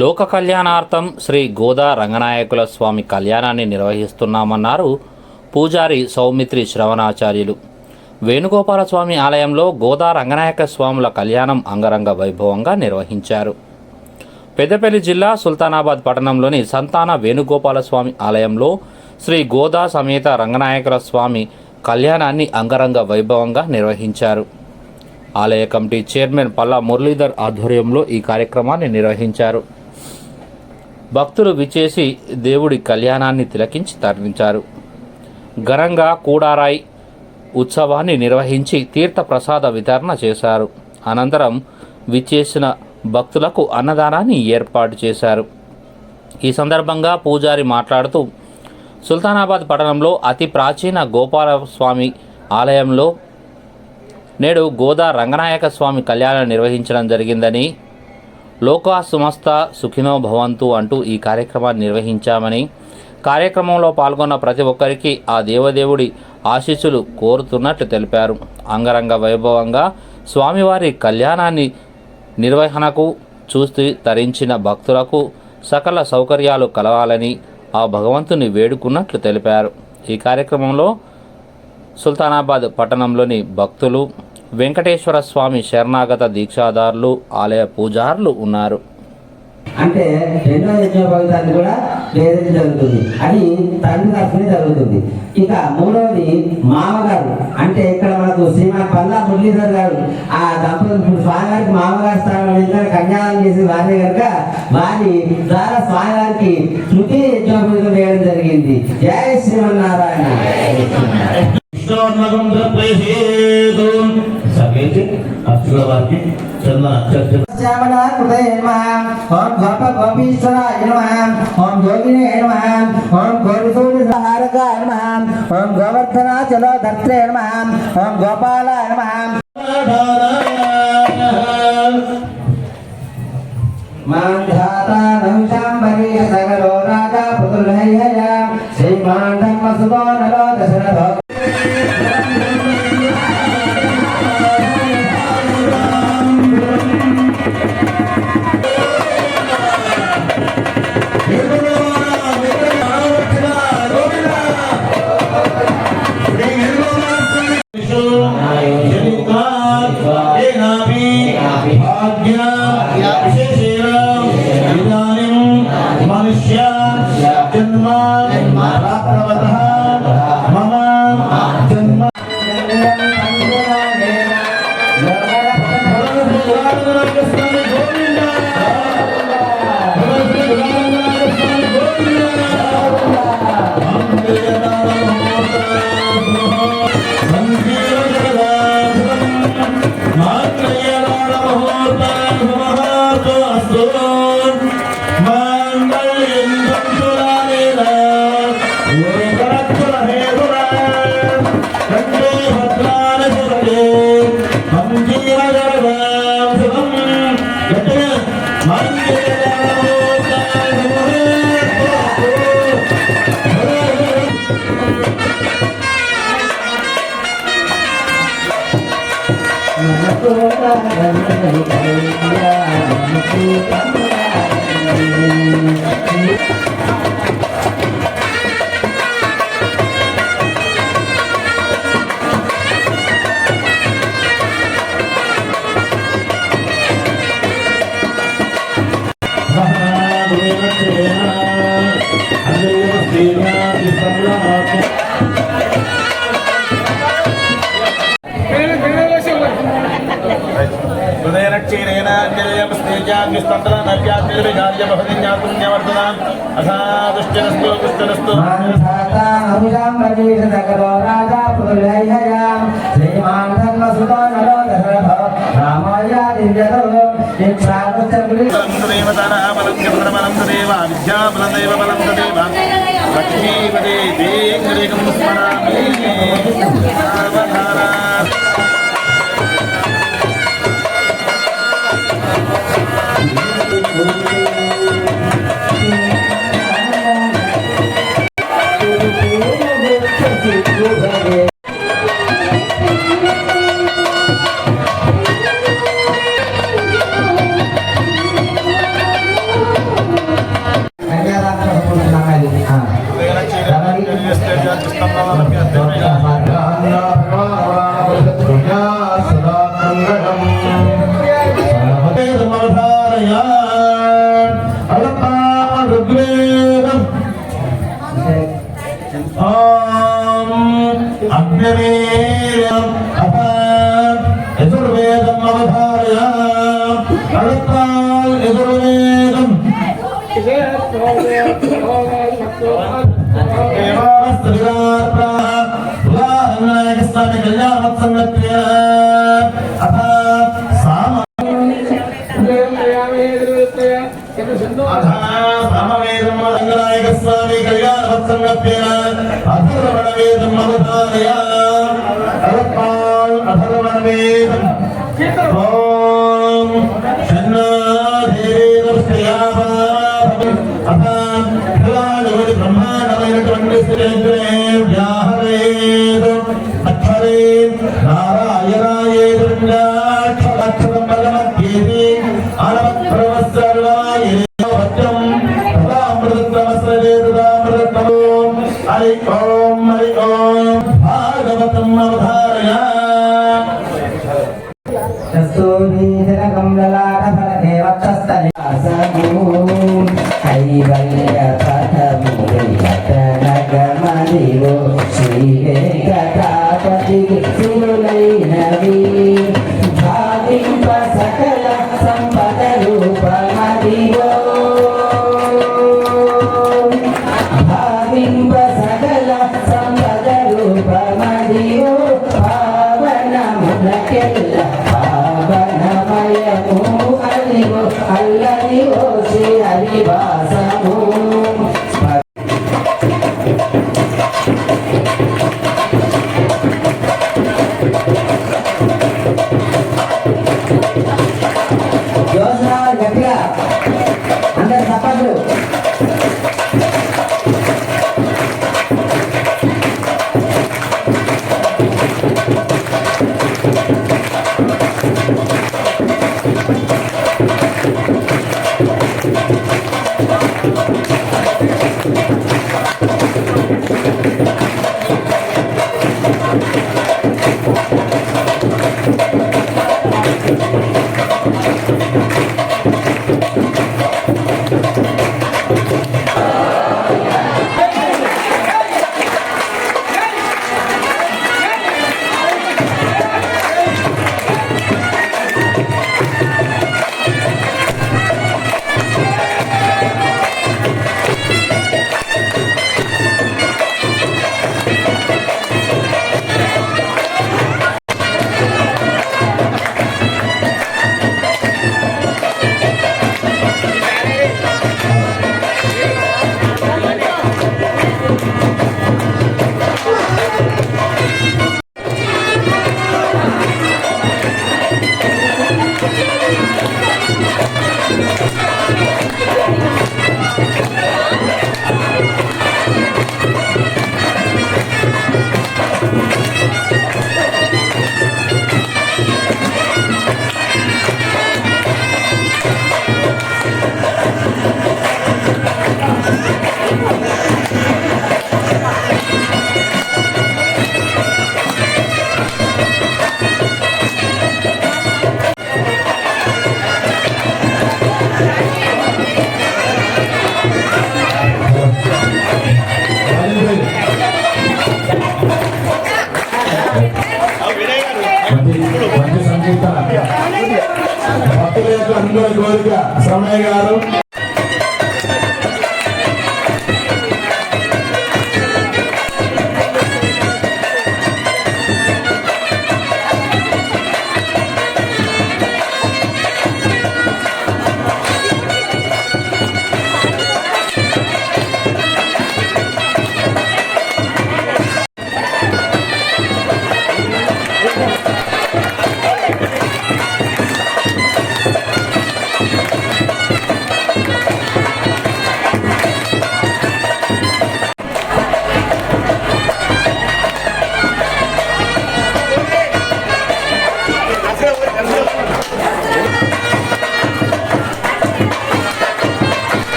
లోక కళ్యాణార్థం శ్రీ గోదా రంగనాయకుల స్వామి కళ్యాణాన్ని నిర్వహిస్తున్నామన్నారు పూజారి సౌమిత్రి శ్రవణాచార్యులు. వేణుగోపాల స్వామి ఆలయంలో గోదా రంగనాయక స్వాముల కళ్యాణం అంగరంగ వైభవంగా నిర్వహించారు. పెద్దపల్లి జిల్లా సుల్తానాబాద్ పట్టణంలోని సంతాన వేణుగోపాల స్వామి ఆలయంలో శ్రీ గోదా సమేత రంగనాయకుల స్వామి కళ్యాణాన్ని అంగరంగ వైభవంగా నిర్వహించారు. ఆలయ కమిటీ చైర్మన్ పల్లా మురళీధర్ ఆధ్వర్యంలో ఈ కార్యక్రమాన్ని నిర్వహించారు. భక్తులు విచ్చేసి దేవుడి కళ్యాణాన్ని తిలకించి తరలించారు. ఘనంగా కూడారాయ్ ఉత్సవాన్ని నిర్వహించి తీర్థ ప్రసాద వితరణ చేశారు. అనంతరం విచ్చేసిన భక్తులకు అన్నదానాన్ని ఏర్పాటు చేశారు. ఈ సందర్భంగా పూజారి మాట్లాడుతూ సుల్తానాబాద్ పట్టణంలో అతి ప్రాచీన గోపాలస్వామి ఆలయంలో నేడు గోదా రంగనాయక స్వామి కళ్యాణం నిర్వహించడం జరిగిందని, లోకా సుమస్త సుఖినో భవంతు అంటూ ఈ కార్యక్రమాన్ని నిర్వహించామని, కార్యక్రమంలో పాల్గొన్న ప్రతి ఒక్కరికి ఆ దేవదేవుడి ఆశీస్సులు కోరుతున్నట్లు తెలిపారు. అంగరంగ వైభవంగా స్వామివారి కళ్యాణాన్ని నిర్వహణకు చూస్తూ తరించిన భక్తులకు సకల సౌకర్యాలు కలవాలని ఆ భగవంతుని వేడుకున్నట్లు తెలిపారు. ఈ కార్యక్రమంలో సుల్తానాబాద్ పట్టణంలోని భక్తులు, వెంకటేశ్వర స్వామి శరణాగత దీక్షాదారులు, ఆలయ పూజారులు ఉన్నారు. అంటే రెండో యజ్ఞోపవితాన్ని కూడా వేరే జరుగుతుంది, అది తండ్రి తరఫునే జరుగుతుంది. ఇక మూడవది మామగారు, అంటే ఇక్కడ మనకు శ్రీమాన్ పల్లా మురళీధర్ గారు ఆ దంపతులు స్వామివారికి మామగారు స్థానం కన్యాదానం చేసి వారే కనుక వారి ద్వారా స్వామివారికి తృతీయ యజ్ఞోపవితం వేయడం జరిగింది. జయ శ్రీమన్నారాయణ. శ్యామల హృదయ నమః, ఓం గోప గోపీశ్వరాయ నమః, ఓం యోగినే నమః, ఓం గోవిసూరి సహారకాయ నమః, ఓం గోవర్ధనాచలో ధర్త్రే నమః, ఓం గోపాలాయ నమః. మాంధాతానంశాంబరీ సగలో రాజా పుత్రులహయ శ్రీమాన్ ధర్మసుతో నలో దశరథో మంచి సంగీత భక్తుల యొక్క అందరి కోరిక శ్రమయ్య గారు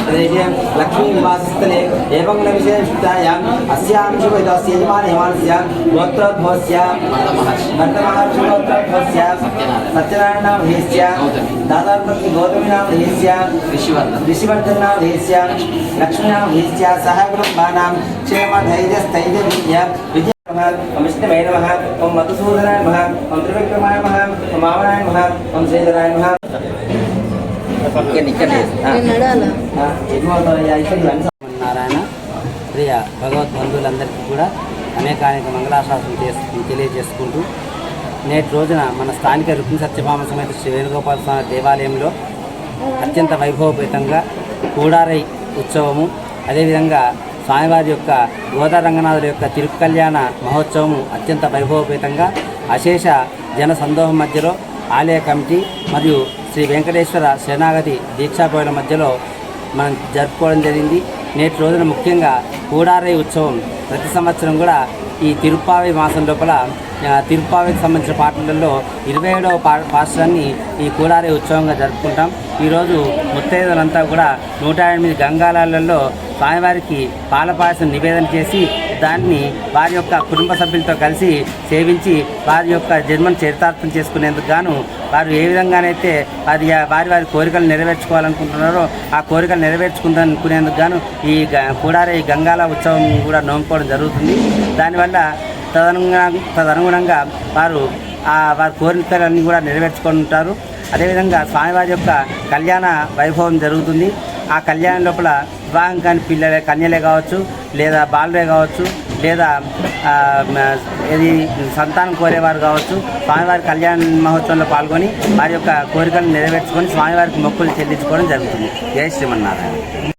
प्रदेशे लक्ष्मी निवासस्थले एवं विशेषतायाम् अस्यां शुभदस्य यजमानस्य गोत्रोद्भवस्य मर्दमहर्षिगोत्रोद्भवस्य सत्यनारायणनामधेयस्य दादापति गौतमीनामधेयस्य ऋषिवर्धननामधेयस्य लक्ष्मीनामधेयस्य सह कुटुम्बानां क्षेमधैर्यस्थैर्यवीर्य विजय विष्णवे नमः ओं मधुसूदनाय नमः ओं त्रिविक्रमाय नमः ओं वामनाय नमः ओं श्रीधराय नमः నారాయణ ప్రియ భగవద్ బంధువులందరికీ కూడా అనేక మంగళాశాసనం తెలియజేసుకుంటూ నేటి రోజున మన స్థానిక రుక్మిణి సత్యభామ సమేత శ్రీ వేణుగోపాల స్వామి దేవాలయంలో అత్యంత వైభవపేతంగా కూడారై ఉత్సవము, అదేవిధంగా స్వామివారి యొక్క గోదా రంగనాథుల యొక్క తిరుకల్యాణ మహోత్సవము అత్యంత వైభవపేతంగా అశేష జన సందోహం మధ్యలో ఆలయ కమిటీ మరియు శ్రీ వెంకటేశ్వర శరణాగతి దీక్షాపోయిన మధ్యలో మనం జరుపుకోవడం జరిగింది. నేటి రోజున ముఖ్యంగా కూడారై ఉత్సవం ప్రతి సంవత్సరం కూడా ఈ తిరుప్పావి మాసం లోపల తిరుప్పావికి సంబంధించిన పాటలలో 27వ పాఠశాలని ఈ కూడారై ఉత్సవంగా జరుపుకుంటాం. ఈరోజు ముత్తైదులంతా కూడా 108 గంగాలలో స్వామివారికి పాలపాయసం నివేదన చేసి దాన్ని వారి యొక్క కుటుంబ సభ్యులతో కలిసి సేవించి వారి యొక్క జన్మను చరితార్థం చేసుకునేందుకు గాను వారు ఏ విధంగానైతే వారి కోరికలు నెరవేర్చుకోవాలనుకుంటున్నారో ఆ కోరికలు నెరవేర్చుకుందానుకునేందుకు గాను ఈ కూడారై గంగాల ఉత్సవం కూడా నోముకోవడం జరుగుతుంది. దానివల్ల తదనుగుణంగా వారి కోరికలన్నీ కూడా నెరవేర్చుకొని ఉంటారు. అదేవిధంగా స్వామివారి యొక్క కళ్యాణ వైభవం జరుగుతుంది. ఆ కళ్యాణం లోపల వివాహం కాని కన్యలే కావచ్చు, లేదా బాలురే కావచ్చు, లేదా ఇది సంతానం కోరేవారు కావచ్చు, స్వామివారి కళ్యాణ మహోత్సవంలో పాల్గొని వారి యొక్క కోరికలను నెరవేర్చుకొని స్వామివారికి మొక్కులు చెల్లించుకోవడం జరుగుతుంది. జై శ్రీమన్నారాయణ.